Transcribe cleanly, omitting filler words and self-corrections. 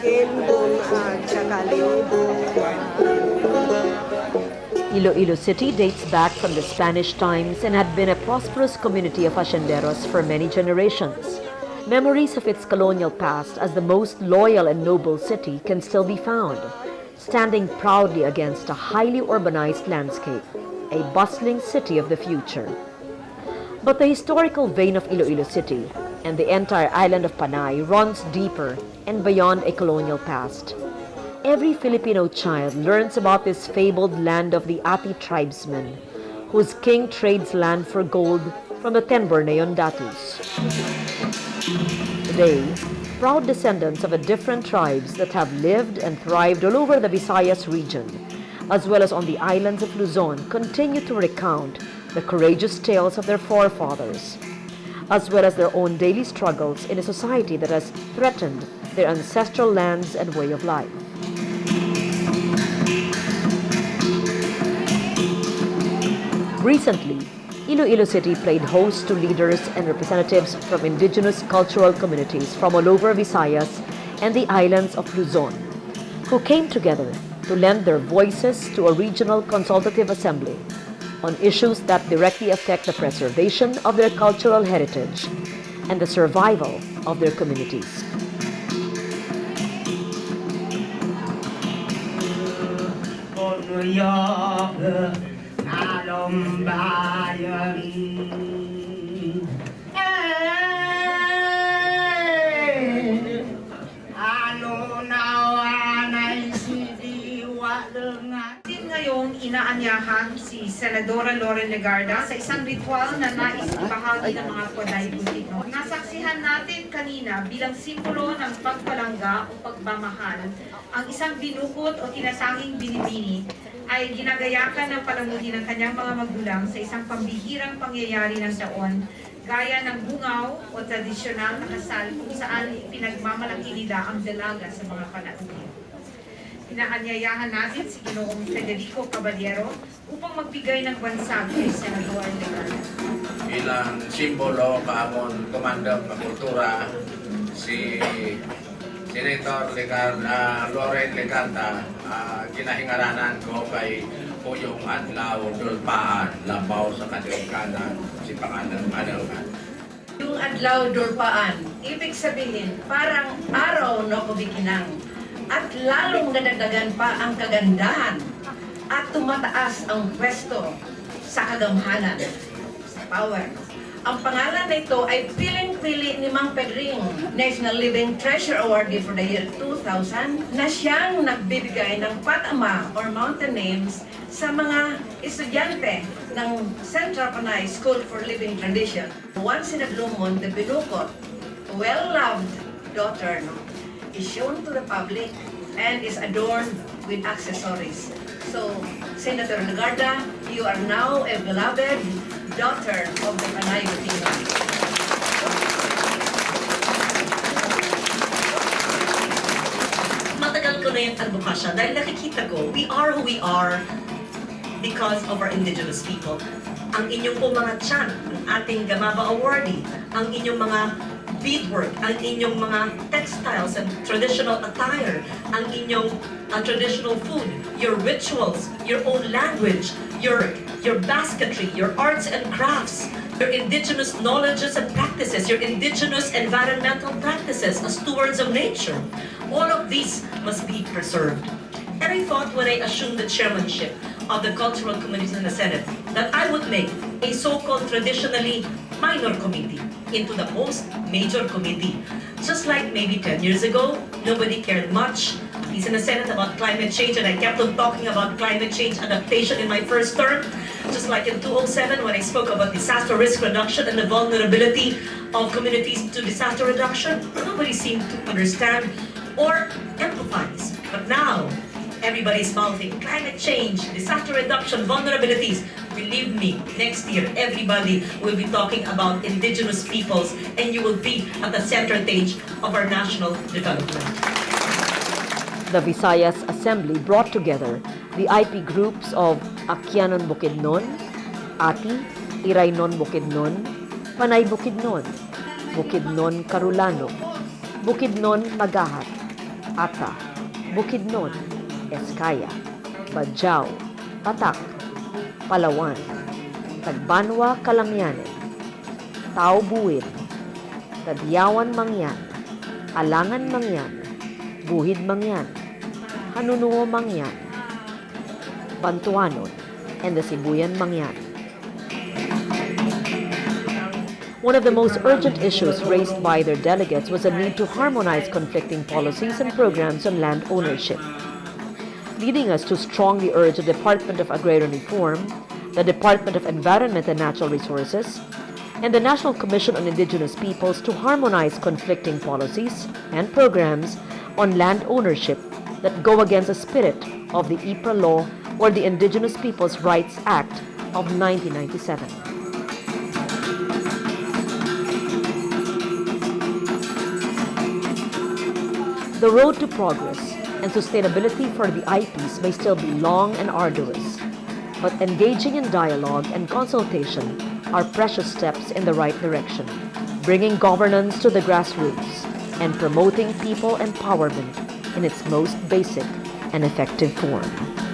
Kimbong at saka Limbong. Iloilo City dates back from the Spanish times and had been a prosperous community of hacienderos for many generations. Memories of its colonial past as the most loyal and noble city can still be found, standing proudly against a highly urbanized landscape, a bustling city of the future. But the historical vein of Iloilo City and the entire island of Panay runs deeper and beyond a colonial past. Every Filipino child learns about this fabled land of the Ati tribesmen, whose king trades land for gold from the 10 Borneon datus. Today, proud descendants of the different tribes that have lived and thrived all over the Visayas region, as well as on the islands of Luzon, continue to recount the courageous tales of their forefathers, as well as their own daily struggles in a society that has threatened their ancestral lands and way of life. Recently, Iloilo City played host to leaders and representatives from indigenous cultural communities from all over Visayas and the islands of Luzon, who came together to lend their voices to a regional consultative assembly on issues that directly affect the preservation of their cultural heritage and the survival of their communities. Ngayong inaanyahan si Senadora Loren Legarda sa isang ritual na nais ibahagi ng mga Panay Bukidnon. Nasaksihan natin kanina bilang simbolo ng pagpalangga o pagmamahal, ang isang binukot o tinasanging binibini ay ginagayakan ng palamuti ng kanyang mga magulang sa isang pambihirang pangyayari ng taon, gaya ng bungaw o tradisyonal na kasal kung saan pinagmamalaki nila ang dalaga sa mga panauhin. Inaanyayahan natin si Ginoong Federico Caballero upang magbigay ng bansag kay Senador Legarda. Bilang simbolo kaamon komandang kultura, si Senator Loren Legarda, kinahingaranan ko kay Puyong Adlaw Dulpaan, Labaw sa Kadilkanan, si Pangalan Adalgan. Yung Adlaw Dulpaan, ibig sabihin parang araw na kubikinang at lalong nadagdagan pa ang kagandahan at tumataas ang pwesto sa kagamhanan, sa power. Ang pangalan nito ay piling-pili ni Mang Pedring, National Living Treasure Awardee for the year 2000, na siyang nagbibigay ng patama or mountain names sa mga estudyante ng Central Panay School for Living Tradition. Once in a blue moon, the binukot, well-loved daughter, is shown to the public and is adorned with accessories. So, Senator Legarda, you are now a beloved daughter of the Panay Bukidnon. Matagal ko na yung advokasya dahil nakikita ko, we are who we are because of our indigenous people. Ang inyong po mga tiyan, ang ating Gamaba Awardee, ang inyong mga beadwork, ang inyong mga textiles and traditional attire, ang inyong traditional food, your rituals, your own language, your basketry, your arts and crafts, your indigenous knowledges and practices, your indigenous environmental practices as stewards of nature. All of these must be preserved. And I thought when I assumed the chairmanship of the cultural committees in the Senate that I would make a so-called traditionally minor committee into the most major committee. Just like maybe 10 years ago, nobody cared much, at least in the Senate, about climate change, and I kept on talking about climate change adaptation in my first term. Just like in 2007 when I spoke about disaster risk reduction and the vulnerability of communities to disaster reduction, nobody seemed to understand or empathize. But now, everybody's mouthing climate change, disaster reduction, vulnerabilities. Believe me, next year, everybody will be talking about indigenous peoples and you will be at the center stage of our national development. The Visayas Assembly brought together the IP groups of Akyanon Bukidnon, Ati, Iraynon Bukidnon, Panay Bukidnon, Bukidnon Carulano, Bukidnon Magahat, Ata, Bukidnon, Eskaya, Badjao, Patak, Palawan, Tagbanwa, Kalamyanen, Taubuin, Tadyawan, Mangyan, Alangan, Mangyan, Buhid, Mangyan, Hanunuo, Mangyan, Bantuanon, and the Sibuyan, Mangyan. One of the most urgent issues raised by their delegates was the need to harmonize conflicting policies and programs on land ownership, leading us to strongly urge the Department of Agrarian Reform, the Department of Environment and Natural Resources, and the National Commission on Indigenous Peoples to harmonize conflicting policies and programs on land ownership that go against the spirit of the IPRA law or the Indigenous Peoples' Rights Act of 1997. The road to progress and sustainability for the IPs may still be long and arduous, but engaging in dialogue and consultation are precious steps in the right direction, bringing governance to the grassroots and promoting people empowerment in its most basic and effective form.